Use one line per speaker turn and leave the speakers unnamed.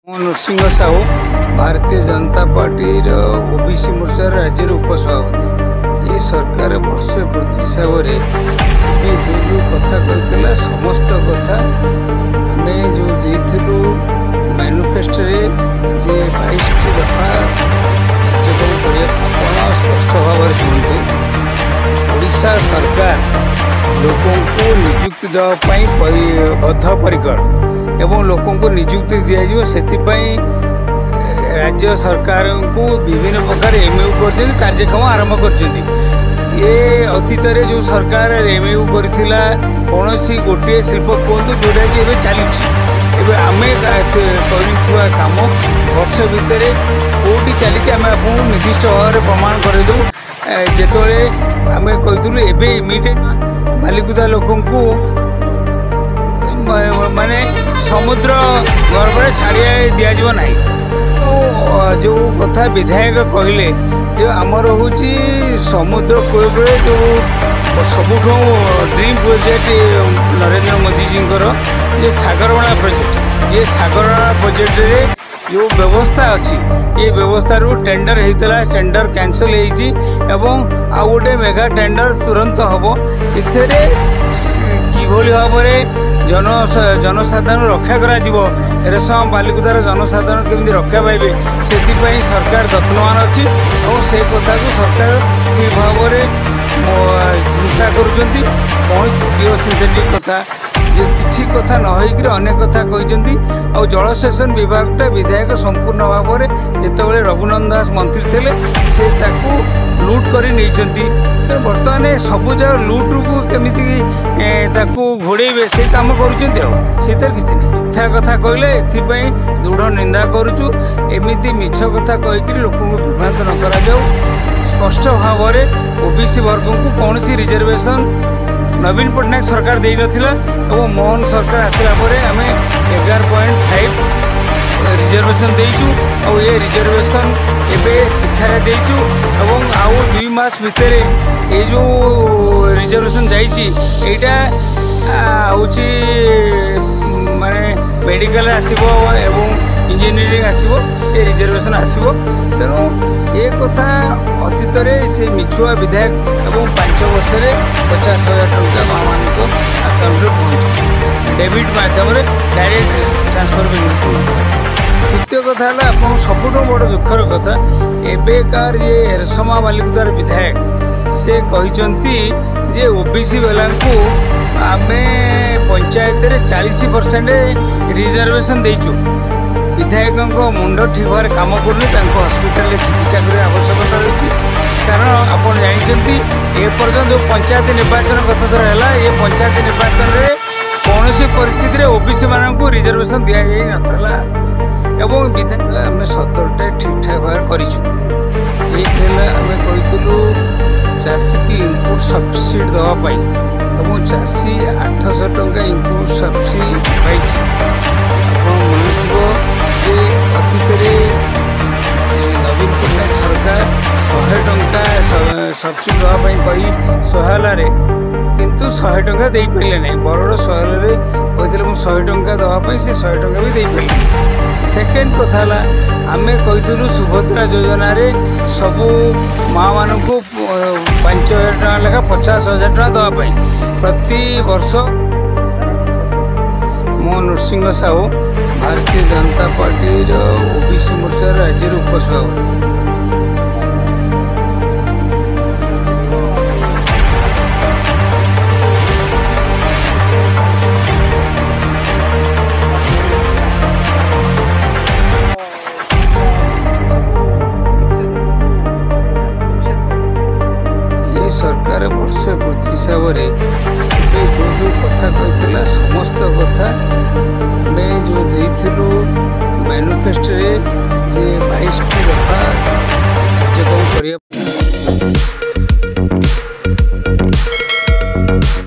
ମୁଁ ନୃସିଂହ ସାହୁ ଭାରତୀୟ जनता party OBC मोर्चा राज्य उपसभापति। ये सरकार वर्ष प्रति हिसाब से जो कथा कहला समस्त कथा आम जो देलु मैनिफेस्टो जे 22 दफा कार्यक्रम स्पष्ट भाव में शुणु। ओडिशा सरकार लोकों को नियुक्ति देवाई बद्धपरिकर एवं लोकों को नियुक्ति दिज्व से राज्य सरकार को विभिन्न प्रकार एमयू कर कार्यक्रम आरंभ कर ये अतीत जो सरकार एमयू करथिला कौन सी गोटे शिल्प कहतु जोटा कि चलुची आम कम वर्ष भितर कौटी चली आम आपको निर्दिष्ट भाव में प्रमाण करदे जिते आम कहूँ एवं इमिडिएट बालिकुदा लोकों को माने समुद्र गर्भ में छाड़िया दिज्व ना। जो कथा विधायक कहले जो आमर हूँ समुद्र कूल जो सबुठ ड्रीम प्रोजेक्ट नरेंद्र मोदी जी ये सागरमाला प्रोजेक्ट ये सागरमाला प्रोजेक्ट रे जो व्यवस्था अच्छी ये व्यवस्था टेंडर होता टेंडर कैंसल एवं आउ गोटे मेगा टेंडर तुरंत हम इथे किभली भाव में जनसाधारण रक्षा करेशम बालिकुदार जनसाधारण केमी रक्षा पाइबे से सरकार यत्नवान अच्छी और से कथा को सरकार ठीक भाव में चिंता करुँच कौन जिओ सिंथेटिक कथा जो किसी कथा न होकर अनेक कथा कहते और जलसेचन विभागटा विधायक संपूर्ण भाव में जिते रघुनंदन दास मंत्री थे से लुट कर बर्तमान सबू जगह लुट्रु को केमी घोड़े से कम कर किसी नहीं मिथ्या कथा कहले एपाई दृढ़ निंदा करुचु एमती मिछ कथा कहीकि लोक विभ्रांत न करा स्पष्ट भाव में ओबीसी वर्ग को कौन सी रिजर्वेशन नवीन पट्टनायक सरकार दे नथिला और मोहन सरकार आसला आम 11.5 रिजर्वेशन देचु और ये रिजर्वेशन एवं शिक्षा देचु और आउ 2 मास भितर ये जो रिजर्वेशन जाइटा हूँ माने मेडिकल आसो एवं इंजीनियरिंग आसो ये रिजर्वेशन आसो तेणु ये कथा अतीत से मिछुआ विधायक और 5 वर्ष 50,000 टंका माँ अकाउंट पहुँच डेबिट माध्यम डायरेक्ट ट्रांसफर द्वितीय कथा है आप सबुठ बड़ दुखर कथा एवेकार ये एरसमा बालिकुदार विधायक से कहते जे ओबीसी वाला को आम पंचायत 40% रिजर्वेशन देचु विधायक मुंड ठीक भाव कम कर हस्पिटाल चिकित्सा करने आवश्यकता रही कारण आप जानते एपर्यंत जो पंचायत निर्वाचन गत थर है ये पंचायत निर्वाचन में कौन सी परिस्थिति रे ओबीसी मान को रिजर्वेशन दि जाता एवं विधायक आम 17टा ठीक ठाक भाव करूँ एक आम कहूँ चाषी की इनपुट सब्सिडी देवाई और चाषी 800 टंका इनपुट सब्सिडी पाई मन अतीत नवीन पट्टनायक सरकार 100 टंका सब्सिडी देवाई कही सहायला किंतु 100 टंका दे पारे ना बरड़ सहायला कहते 100 टंका देवाई से 100 टंका भी दे पारे। सेकेंड कथा आम कहूँ सुभद्रा योजना रे सबू माँ मान को 5,000 टका लेखा 50,000 टका देवाई प्रति वर्ष। मो नृसिंह साहू भारतीय जनता पार्टी ओबीसी मोर्चा राज्य उपसभापति। सरकार वर्ष प्रति हिसाब से जो कथा कहला समस्त कथा